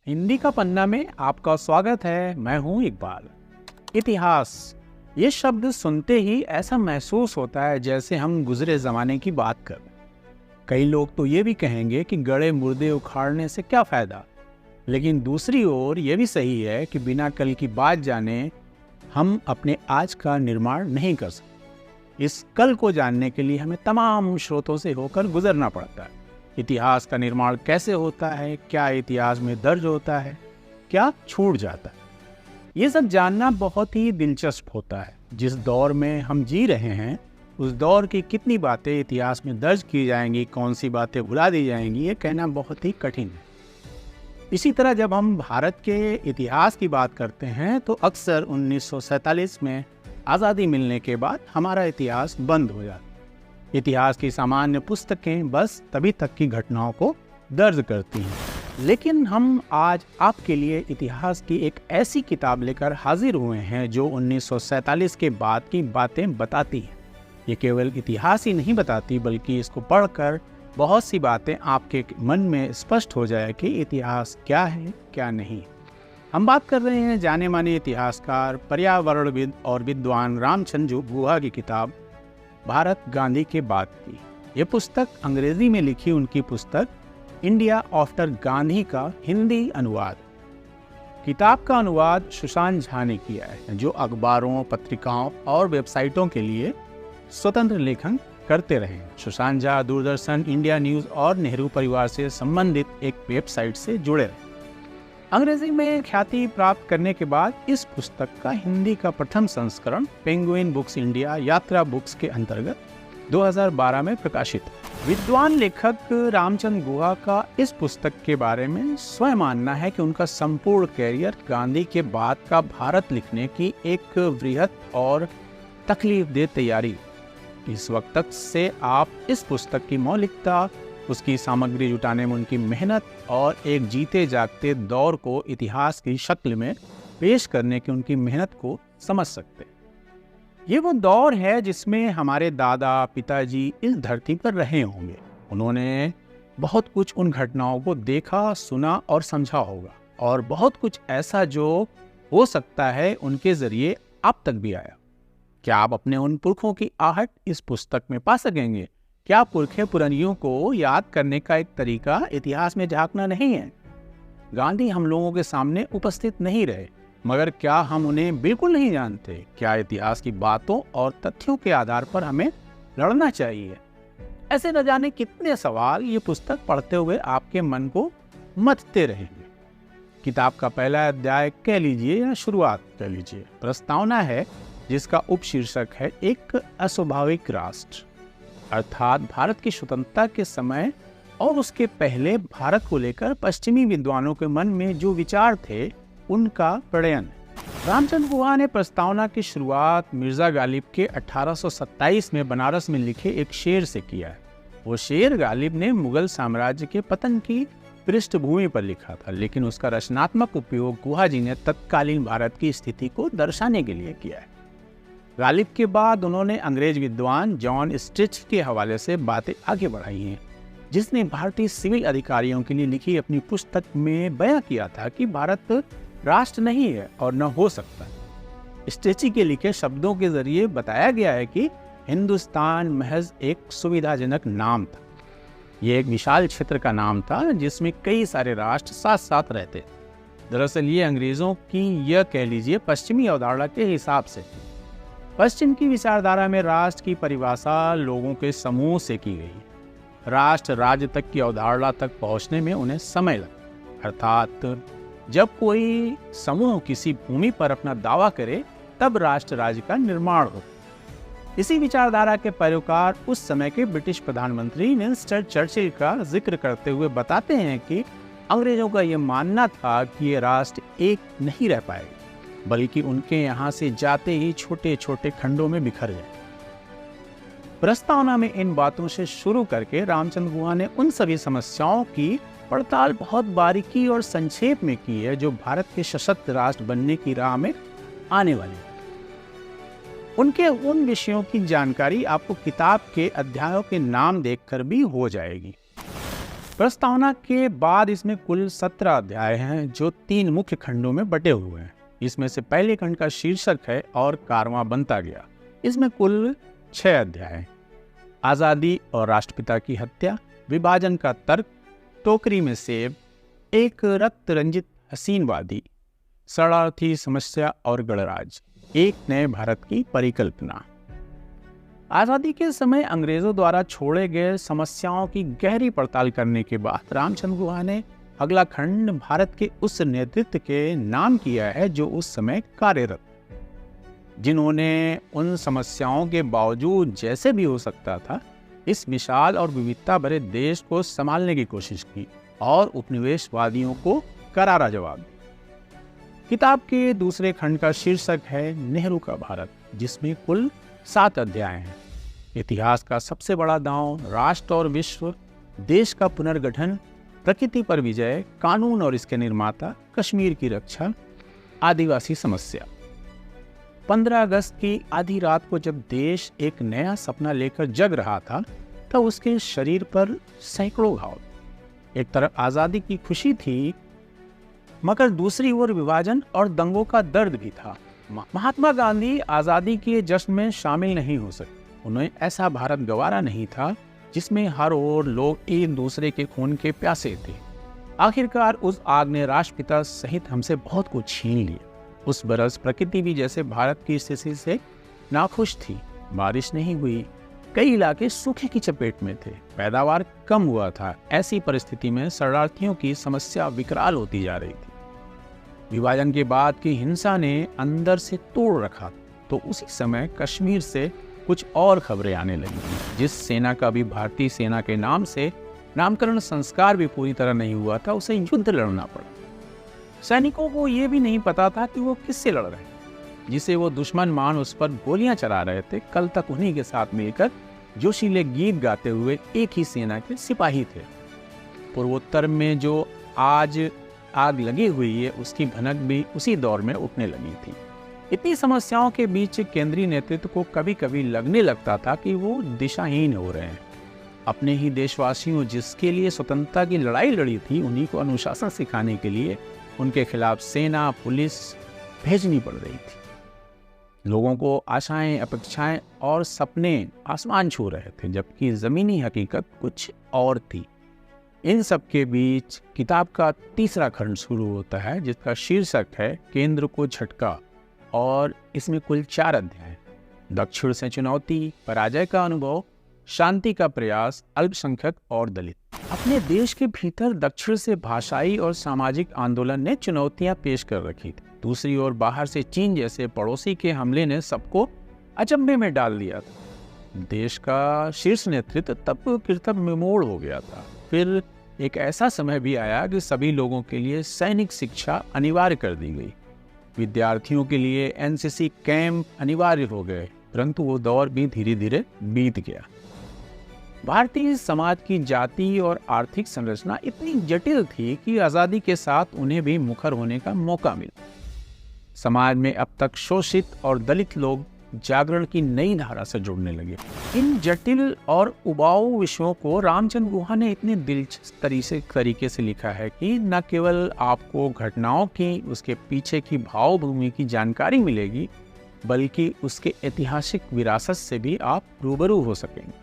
हिंदी का पन्ना में आपका स्वागत है। मैं हूं इकबाल। इतिहास, ये शब्द सुनते ही ऐसा महसूस होता है जैसे हम गुजरे जमाने की बात कर। कई लोग तो ये भी कहेंगे कि गड़े मुर्दे उखाड़ने से क्या फायदा, लेकिन दूसरी ओर ये भी सही है कि बिना कल की बात जाने हम अपने आज का निर्माण नहीं कर सकते। इस कल को जानने के लिए हमें तमाम स्रोतों से होकर गुजरना पड़ता है। इतिहास का निर्माण कैसे होता है, क्या इतिहास में दर्ज होता है, क्या छूट जाता है, ये सब जानना बहुत ही दिलचस्प होता है। जिस दौर में हम जी रहे हैं उस दौर की कितनी बातें इतिहास में दर्ज की जाएंगी, कौन सी बातें भुला दी जाएंगी, ये कहना बहुत ही कठिन है। इसी तरह जब हम भारत के इतिहास की बात करते हैं तो अक्सर 1947 में आज़ादी मिलने के बाद हमारा इतिहास बंद हो जाता है। इतिहास की सामान्य पुस्तकें बस तभी तक की घटनाओं को दर्ज करती हैं। लेकिन हम आज आपके लिए इतिहास की एक ऐसी किताब लेकर हाजिर हुए हैं जो 1947 के बाद की बातें बताती है। ये केवल इतिहास ही नहीं बताती, बल्कि इसको पढ़कर बहुत सी बातें आपके मन में स्पष्ट हो जाए कि इतिहास क्या है, क्या नहीं। हम बात कर रहे हैं जाने माने इतिहासकार, पर्यावरणविद और विद्वान रामचंद्र गुहा की किताब भारत गांधी के बाद की। ये पुस्तक अंग्रेजी में लिखी उनकी पुस्तक इंडिया आफ्टर गांधी का हिंदी अनुवाद। किताब का अनुवाद सुशांत झा ने किया है, जो अखबारों, पत्रिकाओं और वेबसाइटों के लिए स्वतंत्र लेखन करते रहे। सुशांत झा दूरदर्शन, इंडिया न्यूज़ और नेहरू परिवार से संबंधित एक वेबसाइट से जुड़े रहे। अंग्रेजी में ख्याति प्राप्त करने के बाद इस पुस्तक का हिंदी का प्रथम संस्करण पेंगुइन बुक्स इंडिया यात्रा बुक्स के अंतर्गत 2012 में प्रकाशित। विद्वान लेखक रामचंद्र गुहा का इस पुस्तक के बारे में स्वयं मानना है कि उनका संपूर्ण कैरियर गांधी के बाद का भारत लिखने की एक वृहद और तकलीफदेह तैयारी। इस वक्त तक से आप इस पुस्तक की मौलिकता, उसकी सामग्री जुटाने में उनकी मेहनत और एक जीते जागते दौर को इतिहास की शक्ल में पेश करने की उनकी मेहनत को समझ सकते। ये वो दौर है जिसमें हमारे दादा पिताजी इस धरती पर रहे होंगे। उन्होंने बहुत कुछ उन घटनाओं को देखा, सुना और समझा होगा, और बहुत कुछ ऐसा जो हो सकता है उनके जरिए अब तक भी आया। क्या आप अपने उन पुरखों की आहट इस पुस्तक में पा सकेंगे? क्या पुरखे पुरनियों को याद करने का एक तरीका इतिहास में झांकना नहीं है? गांधी हम लोगों के सामने उपस्थित नहीं रहे, मगर क्या हम उन्हें बिल्कुल नहीं जानते? क्या इतिहास की बातों और तथ्यों के आधार पर हमें लड़ना चाहिए? ऐसे न जाने कितने सवाल ये पुस्तक पढ़ते हुए आपके मन को मथते रहेंगे। किताब का पहला अध्याय कह लीजिए या शुरुआत कह लीजिए, प्रस्तावना है, जिसका उपशीर्षक है एक अस्वाभाविक राष्ट्र। अर्थात भारत की स्वतंत्रता के समय और उसके पहले भारत को लेकर पश्चिमी विद्वानों के मन में जो विचार थे उनका प्रणयन। रामचंद्र गुहा ने प्रस्तावना की शुरुआत मिर्जा गालिब के 1827 में बनारस में लिखे एक शेर से किया है। वो शेर गालिब ने मुगल साम्राज्य के पतन की पृष्ठभूमि पर लिखा था, लेकिन उसका रचनात्मक उपयोग गुहा जी ने तत्कालीन भारत की स्थिति को दर्शाने के लिए किया है। गालिब के बाद उन्होंने अंग्रेज विद्वान जॉन स्टिच के हवाले से बातें आगे बढ़ाई हैं, जिसने भारतीय सिविल अधिकारियों के लिए लिखी अपनी पुस्तक में बयां किया था कि भारत राष्ट्र नहीं है और न हो सकता। स्टिची के लिखे शब्दों के जरिए बताया गया है कि हिंदुस्तान महज एक सुविधाजनक नाम था। ये एक विशाल क्षेत्र का नाम था जिसमें कई सारे राष्ट्र साथ साथ रहते। दरअसल ये अंग्रेजों की, यह कह लीजिए पश्चिमी अवधारणा के हिसाब से, पश्चिम की विचारधारा में राष्ट्र की परिभाषा लोगों के समूह से की गई। राष्ट्र राज्य तक की अवधारणा तक पहुंचने में उन्हें समय लगा। अर्थात जब कोई समूह किसी भूमि पर अपना दावा करे तब राष्ट्र राज्य का निर्माण हो। इसी विचारधारा के पैरोकार उस समय के ब्रिटिश प्रधानमंत्री विंस्टन चर्चिल का जिक्र करते हुए बताते हैं कि अंग्रेजों का यह मानना था कि ये राष्ट्र एक नहीं रह पाएगा, बल्कि उनके यहाँ से जाते ही छोटे छोटे खंडों में बिखर गए। प्रस्तावना में इन बातों से शुरू करके रामचंद्र गुहा ने उन सभी समस्याओं की पड़ताल बहुत बारीकी और संक्षेप में की है जो भारत के सशक्त राष्ट्र बनने की राह में आने वाली है। उनके उन विषयों की जानकारी आपको किताब के अध्यायों के नाम देखकर भी हो जाएगी। प्रस्तावना के बाद इसमें कुल 17 अध्याय हैं जो 3 मुख्य खंडों में बटे हुए हैं। इसमें से पहले खंड का शीर्षक है और कारवां बनता गया। इसमें कुल 6 अध्याय हैं। आज़ादी और राष्ट्रपिता की हत्या, विभाजन का तर्क, टोकरी में सेब, एक रक्त रंजित हसीनवादी, शरणार्थी समस्या और गणराज, एक नए भारत की परिकल्पना। आज़ादी के समय अंग्रेजों द्वारा छोड़े गए समस्याओं की गहरी पड़ताल करने के बाद रामचंद्र गुहा ने अगला खंड भारत के उस नेतृत्व के नाम किया है जो उस समय कार्यरत, जिन्होंने उन समस्याओं के बावजूद जैसे भी हो सकता था इस विशाल और विविधता भरे देश को संभालने की कोशिश की और उपनिवेशवादियों को करारा जवाब दिया। किताब के दूसरे खंड का शीर्षक है नेहरू का भारत, जिसमें कुल 7 अध्याय हैं। इतिहास का सबसे बड़ा दांव, राष्ट्र और विश्व, देश का पुनर्गठन, प्रकृति पर विजय, कानून और इसके निर्माता, कश्मीर की रक्षा, आदिवासी समस्या। 15 अगस्त की आधी रात को जब देश एक नया सपना लेकर जग रहा था तब उसके शरीर पर सैकड़ों घाव। एक तरफ आज़ादी की खुशी थी मगर दूसरी ओर विभाजन और दंगों का दर्द भी था। महात्मा गांधी आज़ादी के जश्न में शामिल नहीं हो सके। उन्हें ऐसा भारत गंवारा नहीं था जिसमें हर ओर लोग एक दूसरे के खून के प्यासे थे। आखिरकार उस आग ने राष्ट्रपिता सहित हमसे बहुत कुछ छीन लिया। उस बरस प्रकृति भी जैसे भारत की स्थिति से नाखुश थी। बारिश नहीं हुई, कई इलाके सूखे की चपेट में थे, पैदावार कम हुआ था। ऐसी परिस्थिति में शरणार्थियों की समस्या विकराल होती जा रही थी। विभाजन के बाद की हिंसा ने अंदर से तोड़ रखा, तो उसी समय कश्मीर से कुछ और खबरें आने लगी। जिस सेना का भी भारतीय सेना के नाम से नामकरण संस्कार भी पूरी तरह नहीं हुआ था, उसे युद्ध लड़ना पड़ा। सैनिकों को यह भी नहीं पता था कि वो किससे लड़ रहे हैं। जिसे वो दुश्मन मान उस पर गोलियां चला रहे थे, कल तक उन्हीं के साथ मिलकर जोशीले गीत गाते हुए एक ही सेना के सिपाही थे। पूर्वोत्तर में जो आज आग लगी हुई है उसकी भनक भी उसी दौर में उठने लगी थी। इतनी समस्याओं के बीच केंद्रीय नेतृत्व को कभी कभी लगने लगता था कि वो दिशाहीन हो रहे हैं। अपने ही देशवासियों जिसके लिए स्वतंत्रता की लड़ाई लड़ी थी, उन्हीं को अनुशासन सिखाने के लिए उनके खिलाफ सेना पुलिस भेजनी पड़ रही थी। लोगों को आशाएं, अपेक्षाएं और सपने आसमान छू रहे थे, जबकि जमीनी हकीकत कुछ और थी। इन सब के बीच किताब का तीसरा खंड शुरू होता है जिसका शीर्षक है केंद्र को झटका, और इसमें कुल 4 अध्याय। दक्षिण से चुनौती, पराजय का अनुभव, शांति का प्रयास, अल्पसंख्यक और दलित। अपने देश के भीतर दक्षिण से भाषाई और सामाजिक आंदोलन ने चुनौतियां पेश कर रखी थी। दूसरी ओर बाहर से चीन जैसे पड़ोसी के हमले ने सबको अचंभे में डाल दिया था। देश का शीर्ष नेतृत्व तब कीर्तन में मोड़ हो गया था। फिर एक ऐसा समय भी आया कि सभी लोगों के लिए सैनिक शिक्षा अनिवार्य कर दी गई। विद्यार्थियों के लिए एनसीसी कैंप अनिवार्य हो गए, परंतु वो दौर भी धीरे धीरे बीत गया। भारतीय समाज की जाति और आर्थिक संरचना इतनी जटिल थी कि आज़ादी के साथ उन्हें भी मुखर होने का मौका मिला। समाज में अब तक शोषित और दलित लोग जागरण की नई धारा से जुड़ने लगे। इन जटिल और उबाऊ विषयों को रामचंद्र गुहा ने इतने दिलचस्प तरीके से लिखा है कि न केवल आपको घटनाओं की, उसके पीछे की भावभूमि की जानकारी मिलेगी, बल्कि उसके ऐतिहासिक विरासत से भी आप रूबरू हो सकेंगे।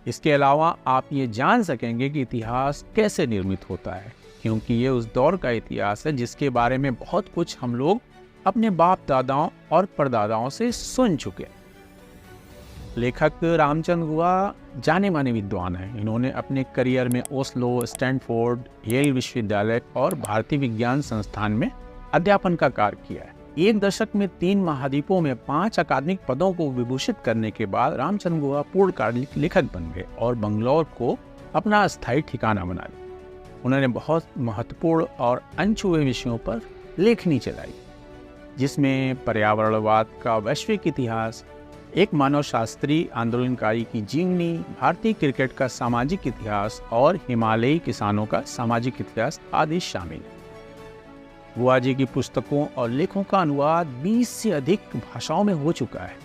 इसके अलावा आप ये जान सकेंगे कि इतिहास कैसे निर्मित होता है, क्योंकि ये उस दौर का इतिहास है जिसके बारे में बहुत कुछ हम लोग अपने बाप दादाओं और परदादाओं से सुन चुके। लेखक रामचंद्र गुहा जाने माने विद्वान हैं। इन्होंने अपने करियर में ओस्लो, स्टैनफोर्ड, येल विश्वविद्यालय और भारतीय विज्ञान संस्थान में अध्यापन का कार्य किया है। एक दशक में 3 महाद्वीपों में 5 अकादमिक पदों को विभूषित करने के बाद रामचंद्र गुहा पूर्णकालिक लेखक बन गए और बंगलौर को अपना स्थायी ठिकाना बना लिया। उन्होंने बहुत महत्वपूर्ण और अनछुए विषयों पर लेखनी चलाई, जिसमें पर्यावरणवाद का वैश्विक इतिहास, एक मानवशास्त्री आंदोलनकारी की जीवनी, भारतीय क्रिकेट का सामाजिक इतिहास और हिमालयी किसानों का सामाजिक इतिहास आदि शामिल है। गुहा जी की पुस्तकों और लेखों का अनुवाद 20 से अधिक भाषाओं में हो चुका है।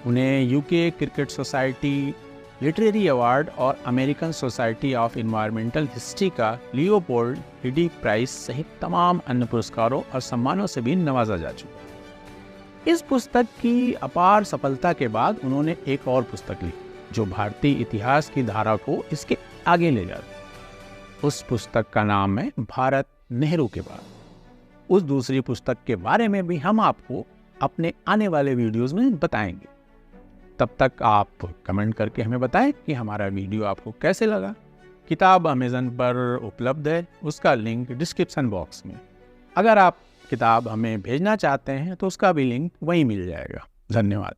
उन्हें UK cricket society, literary award और American society of environmental history का लियोपोल्ड हिडी प्राइज सहित तमाम अन्य पुरस्कारों और सम्मानों से भी नवाजा जा चुका है। इस पुस्तक की अपार सफलता के बाद उन्होंने एक और पुस्तक लिखी जो भारतीय इतिहास की धारा को इसके आगे ले जाती। उस पुस्तक का नाम है भारत नेहरू के बाद। उस दूसरी पुस्तक के बारे में भी हम आपको अपने आने वाले वीडियोस में बताएंगे। तब तक आप कमेंट करके हमें बताएं कि हमारा वीडियो आपको कैसे लगा। किताब अमेज़न पर उपलब्ध है, उसका लिंक डिस्क्रिप्शन बॉक्स में। अगर आप किताब हमें भेजना चाहते हैं तो उसका भी लिंक वहीं मिल जाएगा। धन्यवाद।